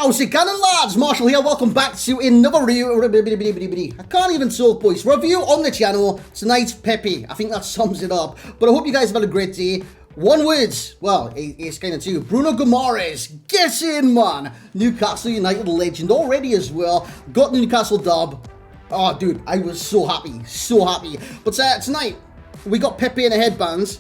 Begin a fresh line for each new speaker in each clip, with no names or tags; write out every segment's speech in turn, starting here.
How's it going, lads? Marshall here. Welcome back to another review. I can't even talk, boys. Review on the channel tonight. Pepe. I think that sums it up. But I hope you guys have had a great day. One word. Well, it's kind of two. Bruno Guimaraes. Get in, man. Newcastle United legend already as well. Got the Newcastle dub. Oh, dude, I was so happy. So happy. But tonight, we got Pepe in a headband.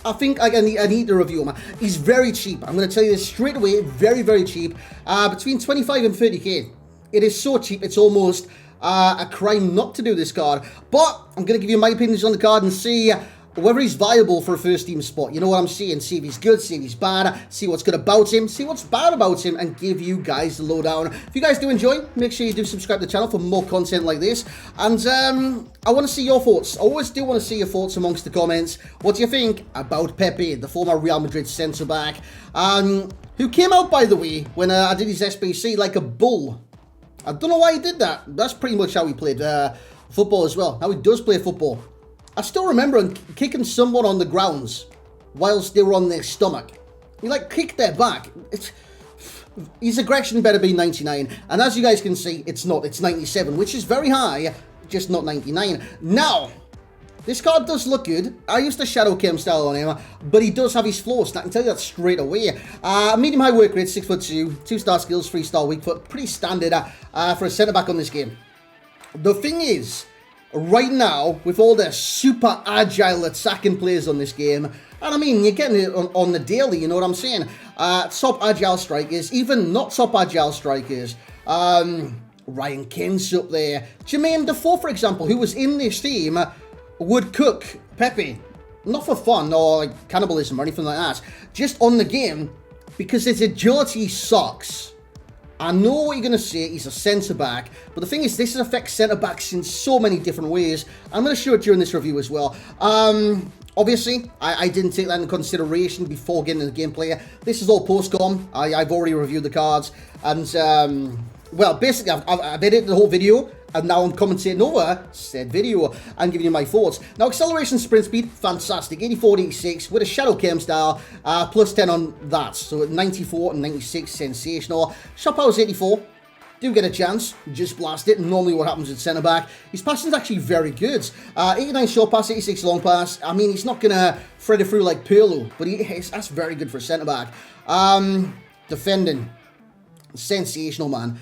I think I need to review him. He's very cheap. I'm going to tell you this straight away. Very, very cheap. Between 25 and 30k. It is so cheap. It's almost a crime not to do this card. But I'm going to give you my opinions on the card and see whether he's viable for a first team spot. You know what I'm saying? See if he's good, see if he's bad, see what's good about him, see what's bad about him, and give you guys the lowdown. If you guys do enjoy, make sure you do subscribe to the channel for more content like this. And I want to see your thoughts. I always do want to see your thoughts amongst the comments. What do you think about Pepe, the former Real Madrid centre-back, who came out, by the way, when I did his SBC like a bull. I don't know why he did that. That's pretty much how he played football as well. How he does play football. I still remember him kicking someone on the grounds whilst they were on their stomach. He like kicked their back. His aggression better be 99. And as you guys can see, it's not. It's 97, which is very high, just not 99. Now, this card does look good. I used to shadow cam style on him, but he does have his flaws. I can tell you that straight away. Medium high work rate, 6'2", 2-star skills, 3-star weak foot. Pretty standard for a centre-back on this game. The thing is, right now, with all the super agile attacking players on this game, and I mean, you're getting it on the daily, you know what I'm saying? Top agile strikers, even not top agile strikers. Ryan Kent's up there. Jermaine Defoe, for example, who was in this team, would cook Pepe. Not for fun or like cannibalism or anything like that. Just on the game, because his agility sucks. I know what you're going to say, he's a centre-back, but the thing is, this affects centre-backs in so many different ways. I'm going to show it during this review as well. Obviously, I didn't take that into consideration before getting into the gameplay. This is all post-com. I've already reviewed the cards, and, well, basically, I've edited the whole video, and now I'm commentating over said video and giving you my thoughts. Now, acceleration sprint speed, fantastic. 84 to 86 with a shadow cam style, plus 10 on that. So 94 and 96, sensational. Shot power is 84. Do get a chance, just blast it. Normally what happens at centre-back. His passing is actually very good. 89 short pass, 86 long pass. I mean, he's not going to thread it through like Pirlo, but that's very good for a centre-back. Defending. Sensational, man.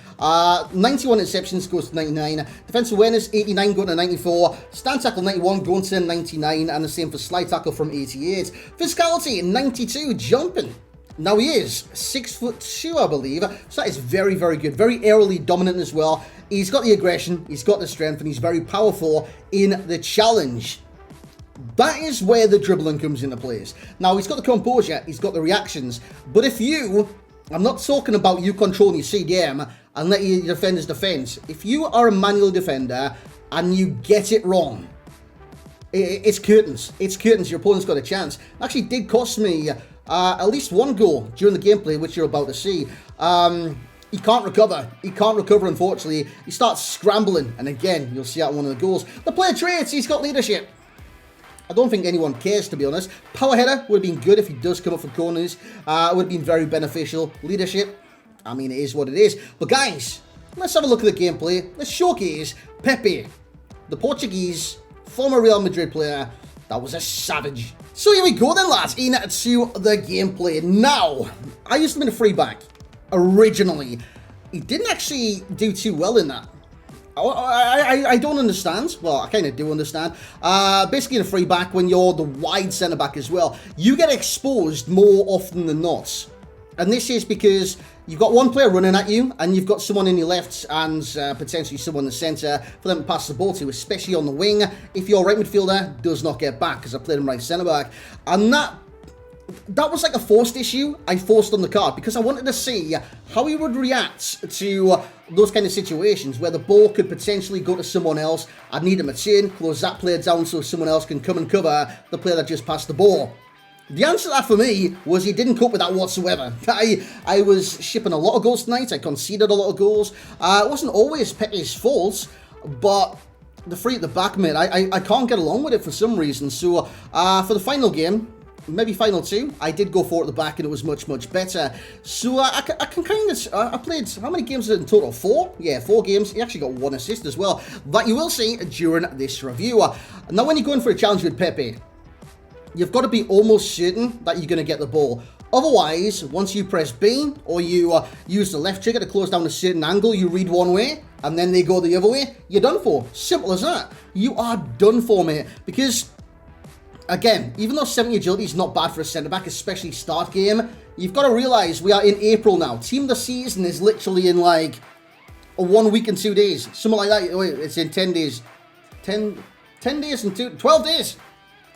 91 interceptions goes to 99. Defensive awareness 89 going to 94. Stand tackle 91 going to 99, and the same for slide tackle from 88. Physicality 92 jumping. Now he is 6'2", I believe. So that is very, very good. Very aerially dominant as well. He's got the aggression, he's got the strength, and he's very powerful in the challenge. That is where the dribbling comes into place. Now he's got the composure, he's got the reactions, but if you, I'm not talking about you controlling your CDM and let your defenders defend. If you are a manual defender and you get it wrong, it's curtains. It's curtains. Your opponent's got a chance. It actually did cost me at least one goal during the gameplay, which you're about to see. He can't recover. He can't recover, unfortunately. He starts scrambling, and again, you'll see that one of the goals. The player traits, he's got leadership. I don't think anyone cares, to be honest. Power header would have been good if he does come up for corners. It would have been very beneficial. Leadership, I mean, it is what it is. But guys, let's have a look at the gameplay. Let's showcase Pepe, the Portuguese former Real Madrid player. That was a savage. So here we go then, lads, into the gameplay. Now, I used him in a free back originally. He didn't actually do too well in that. I don't understand. Well, I kind of do understand. Basically, in a free back, when you're the wide centre-back as well, you get exposed more often than not. And this is because you've got one player running at you, and you've got someone in your left and potentially someone in the centre for them to pass the ball to, especially on the wing. If your right midfielder does not get back, because I played him right centre-back. And that was like a forced issue I forced on the card because I wanted to see how he would react to those kind of situations where the ball could potentially go to someone else. I'd need him to turn, close that player down so someone else can come and cover the player that just passed the ball. The answer to that for me was he didn't cope with that whatsoever. I was shipping a lot of goals tonight. I conceded a lot of goals. It wasn't always Pepe's fault, but the free at the back mid, I can't get along with it for some reason. So for the final game, maybe final two, I did go for it at the back and it was much, much better. So I can kind of, I played, how many games in total? 4? Yeah, 4 games. He actually got 1 assist as well. That you will see during this review. Now when you're going for a challenge with Pepe, you've got to be almost certain that you're going to get the ball. Otherwise, once you press B or you use the left trigger to close down a certain angle, you read one way and then they go the other way, you're done for. Simple as that. You are done for, mate. Because, again, even though 70 agility is not bad for a centre-back, especially start game, you've got to realise we are in April now. Team of the season is literally in like 1 week and 2 days. Something like that. Wait, it's in 10 days. 10 days and 12 days.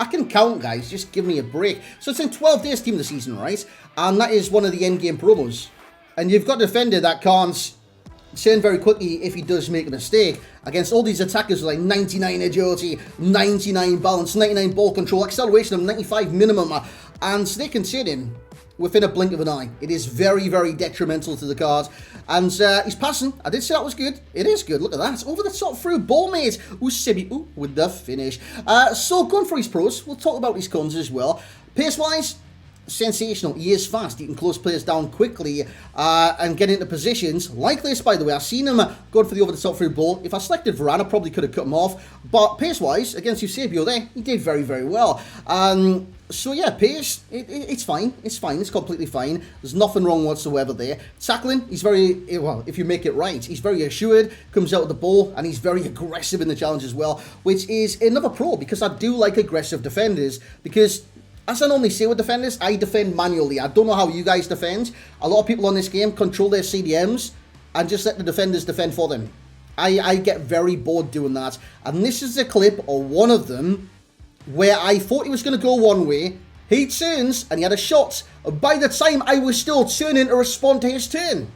I can count, guys. Just give me a break. So it's in 12 days team of the season, right? And that is one of the end game promos. And you've got a defender that can't turn very quickly if he does make a mistake against all these attackers with like 99 agility, 99 balance, 99 ball control, acceleration of 95 minimum, and they can turn him within a blink of an eye. It is very, very detrimental to the card. And he's passing. I did say that was good. It is good. Look at that. Over the top through ball, mate. Usebi with the finish. So going for his pros. We'll talk about his cons as well. Pace-wise, sensational. He is fast. He can close players down quickly and get into positions like this, by the way. I've seen him going for the over-the-top through ball. If I selected Varane, I probably could have cut him off. But pace-wise, against Eusebio there, he did very, very well. So yeah, pace, it's fine. It's fine. It's completely fine. There's nothing wrong whatsoever there. Tackling, he's very, well, if you make it right, he's very assured, comes out with the ball, and he's very aggressive in the challenge as well, which is another pro, because I do like aggressive defenders, because as I normally say with defenders, I defend manually. I don't know how you guys defend. A lot of people on this game control their CDMs and just let the defenders defend for them. I get very bored doing that. And this is a clip, or one of them, where I thought he was going to go one way. He turns and he had a shot. By the time I was still turning to respond to his turn.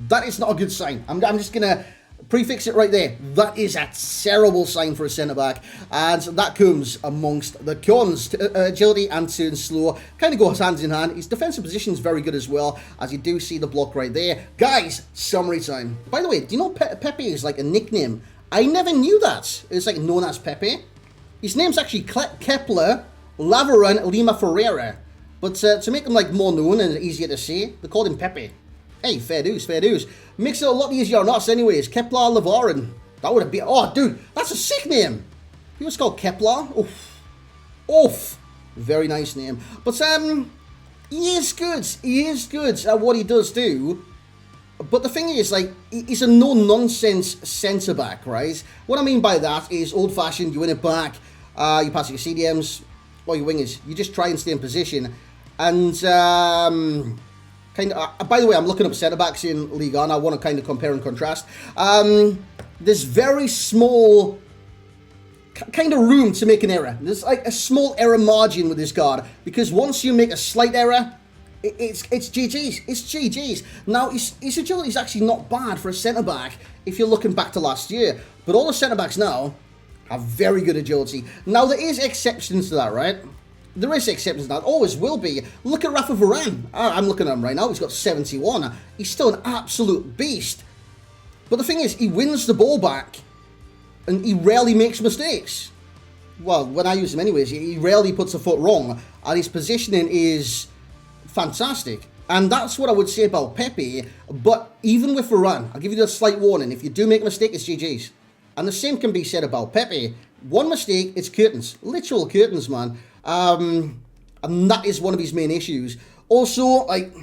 That is not a good sign. I'm just going to prefix it right there. That is a terrible sign for a centre-back. And that comes amongst the cons. Agility and turn slow kind of goes hand in hand. His defensive position is very good as well, as you do see the block right there. Guys, summary time. By the way, do you know Pepe is like a nickname? I never knew that. It's like known as Pepe. His name's actually Kepler Lavaran Lima Ferreira. But to make him like more known and easier to say, they called him Pepe. Hey, fair dues, fair dues. Makes it a lot easier on us anyways. Kepler Lavaran. That would have been... Oh, dude, that's a sick name. He was called Kepler. Oof. Oof. Very nice name. But he is good. He is good at what he does do. But the thing is, like, he's a no-nonsense centre-back, right? What I mean by that is old-fashioned, you win it back, you pass your CDMs, or your wingers. You just try and stay in position. And, kind of, by the way, I'm looking up centre-backs in Ligue 1. I want to kind of compare and contrast. There's very small kind of room to make an error. There's like a small error margin with this card. Because once you make a slight error, it's GG's. It's GG's. Now, his agility is actually not bad for a centre-back if you're looking back to last year. But all the centre-backs now have very good agility. Now, there is exceptions to that, right? There is exceptions to that. Always will be. Look at Rafa Varane. I'm looking at him right now. He's got 71. He's still an absolute beast. But the thing is, he wins the ball back and he rarely makes mistakes. Well, when I use him anyways, he rarely puts a foot wrong. And his positioning is fantastic. And that's what I would say about Pepe. But even with Varane, I'll give you a slight warning. If you do make a mistake, it's GG's. And the same can be said about Pepe. One mistake, it's curtains. Literal curtains, man. And that is one of his main issues. Also, like,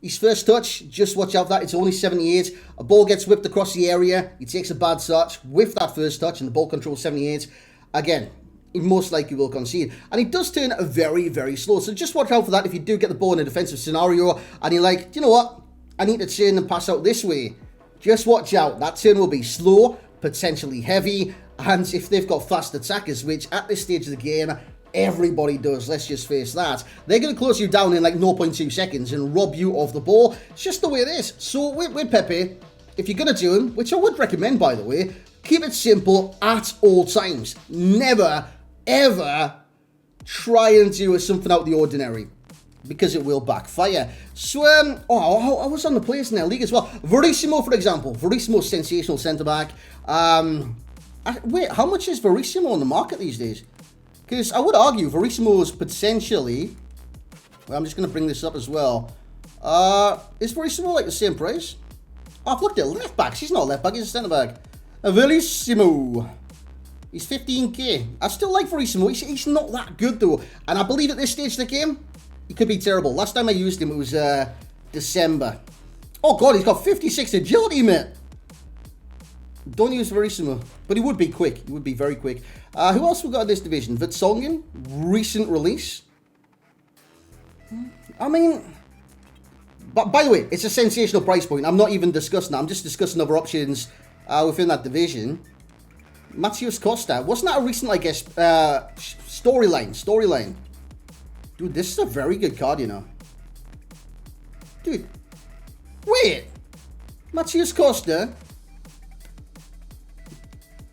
his first touch, just watch out for that. It's only 78. A ball gets whipped across the area. He takes a bad touch with that first touch, and the ball control 78. Again, he most likely will concede. And he does turn very, very slow. So just watch out for that if you do get the ball in a defensive scenario and you're like, you know what? I need to turn and pass out this way. Just watch out. That turn will be slow, potentially heavy. And if they've got fast attackers, which at this stage of the game, everybody does, let's just face that, they're going to close you down in like 0.2 seconds and rob you of the ball. It's just the way it is. So with Pepe, if you're going to do him, which I would recommend, by the way, keep it simple at all times. Never, ever try and do something out of the ordinary, because it will backfire. So, I was on the players in their league as well. Verissimo, for example. Verissimo, sensational centre-back. Wait, how much is Verissimo on the market these days? Because I would argue Verissimo's potentially... Well, I'm just going to bring this up as well. Is Verissimo like the same price? Oh, I've looked at left backs. He's not a left back, he's a centre back. Verissimo. He's 15k. I still like Verissimo. He's not that good though. And I believe at this stage of the game, he could be terrible. Last time I used him, it was December. Oh god, he's got 56 agility, mate. Don't use Verissimo. But he would be quick. He would be very quick. Who else we got in this division? Vertonghen, recent release. I mean, but by the way, it's a sensational price point. I'm not even discussing that. I'm just discussing other options within that division. Matheus Costa. Wasn't that a recent, I guess, storyline? Dude, this is a very good card, you know. Dude. Wait. Matheus Costa.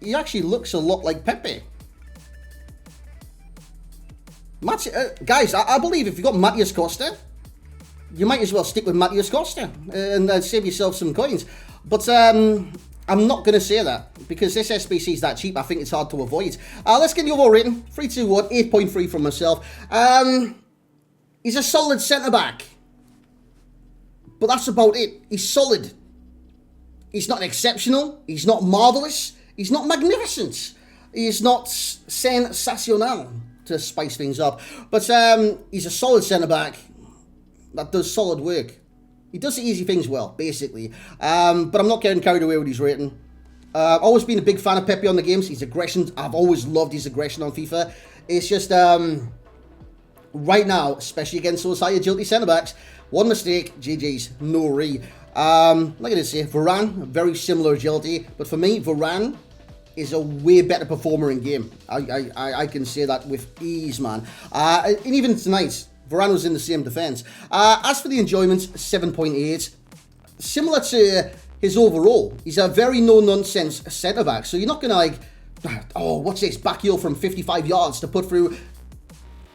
He actually looks a lot like Pepe. Guys, I believe if you've got Matheus Costa, you might as well stick with Matheus Costa and save yourself some coins. But I'm not going to say that because this SBC is that cheap. I think it's hard to avoid. Let's get the overall rating. 3, 2, 1, 8.3 from myself. He's a solid centre-back. But that's about it. He's solid. He's not exceptional. He's not marvellous. He's not magnificent. He's not sensational, to spice things up. But he's a solid centre-back that does solid work. He does the easy things well, basically. But I'm not getting carried away with his rating. I've always been a big fan of Pepe on the games. His aggression, I've always loved his aggression on FIFA. It's just, right now, especially against those high agility centre-backs, one mistake, GG's, no re. Like I did say, Varane, very similar agility. But for me, Varane is a way better performer in game. I can say that with ease, man. And even tonight, Varane was in the same defence. As for the enjoyment, 7.8. Similar to his overall. He's a very no-nonsense centre-back. So you're not going to like, oh, what's this? Back heel from 55 yards to put through.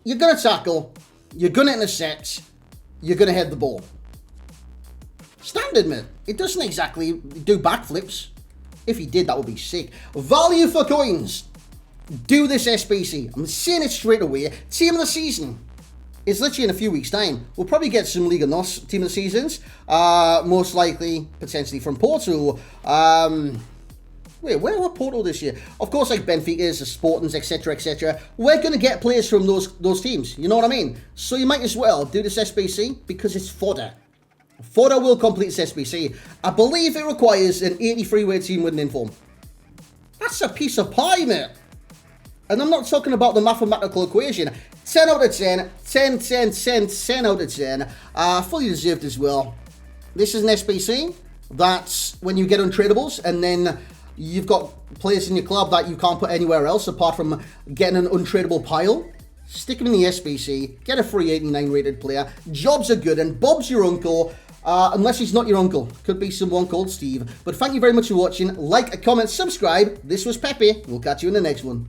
You're going to tackle. You're going to intercept. You're going to head the ball. Standard, man. It doesn't exactly do backflips. If he did, that would be sick. Value for coins. Do this SBC. I'm saying it straight away. Team of the season. It's literally in a few weeks' time. We'll probably get some Liga NOS team of the seasons. Most likely, potentially from Porto. Wait, where were Porto this year? Of course, like Benfica's, the Sportings, etc., etc. We're going to get players from those teams. You know what I mean? So you might as well do this SBC because it's fodder. Fodder will complete this SBC. I believe it requires an 83-way team with an inform. That's a piece of pie, mate. And I'm not talking about the mathematical equation. 10 out of 10, 10, 10, 10, 10 out of 10. Fully deserved as well. This is an SBC. That's when you get untradables and then you've got players in your club that you can't put anywhere else apart from getting an untradable pile. Stick him in the SBC, get a free 89 rated player. Jobs are good and Bob's your uncle. Unless he's not your uncle. Could be someone called Steve. But thank you very much for watching. Like, comment, subscribe. This was Pepe. We'll catch you in the next one.